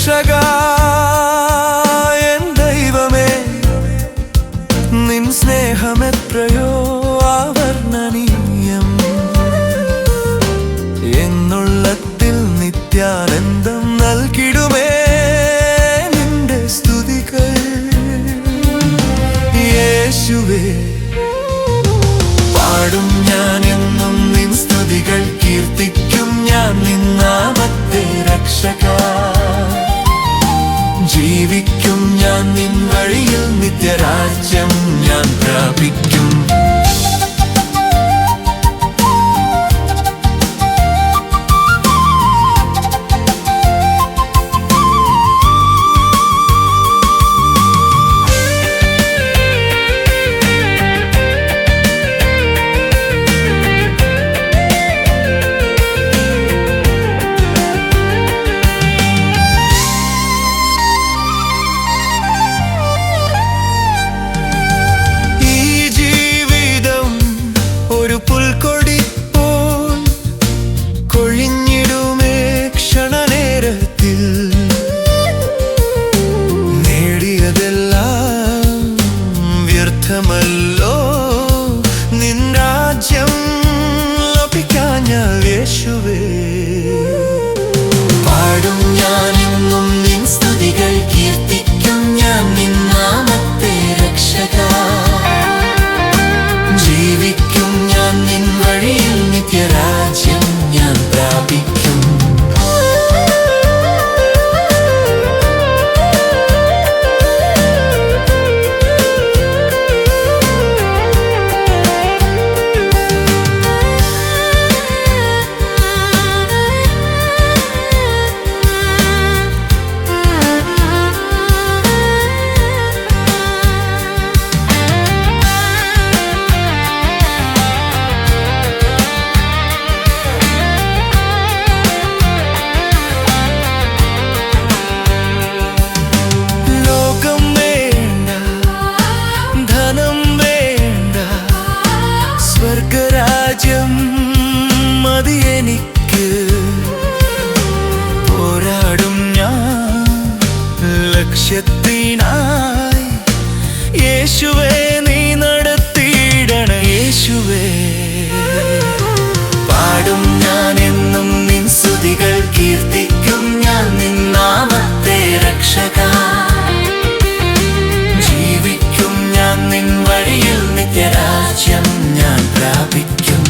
രക്ഷകാ N ദൈവമേ, നിൻ സ്നേഹമെത്രയോ അവർണ്ണനീയം. എന്നുള്ളത്തിൽ നിത്യാനന്ദം നൽകിടുമേ നിന്റെ സ്തുതികൾ. യേശുവേ, പാടും ഞാൻ എന്നും നിൻ സ്തുതികൾ, കീർത്തിക്കും ഞാൻ നിൻ നാമത്തെ രക്ഷകാ. ജീവിക്കും ഞാൻ നിൻ വഴിയിൽ, നിത്യരാജ്യം ഞാൻ പ്രാപിക്കും. പുൽക്കൊടി പോൽ കൊഴിഞ്ഞിടുമേ ക്ഷണനേരത്തിൽ. നേടിയതെല്ലാം വ്യർത്ഥമല്ലോ നിൻ രാജ്യം ലഭിക്കാഞ്ഞാൽ. യേശുവേ, പാടും ഞാൻ എന്നും നിൻ സ്തുതികൾ, കീർത്തിക്കും ഞാൻ നിൻ നാമത്തെ രക്ഷകാ. ജീവിക്കും ഞാൻ നിൻ വഴിയിൽ, നിത്യരാജ്യം ഞാൻ പ്രാപിക്കും. സ്വർഗരാജ്യം മതി എനിക്ക്, പോരാടും ഞാൻ ലക്ഷ്യത്തിനായി. യേശുവേ, നീ നടത്തിയിടണ. യേശുവേ, പാടും ഞാൻ എന്നും നിൻ സ്തുതികൾ, കീർത്തിക്കും ഞാൻ നിൻ നാമത്തെ രക്ഷകാ. ജീവിക്കും ഞാൻ നിൻ വഴിയിൽ, നിത്യരാജ്യം ഞാൻ പ്രാപിക്കും.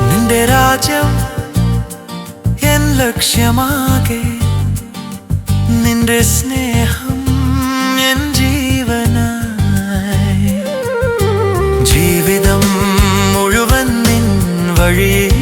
നിന്റെ രാജ്യം എൻ ലക്ഷ്യമാകെ, നിന്റെ സ്നേഹം എൻ ജീവനായി. ജീവിതം മുഴുവൻ നിൻ വഴിയെ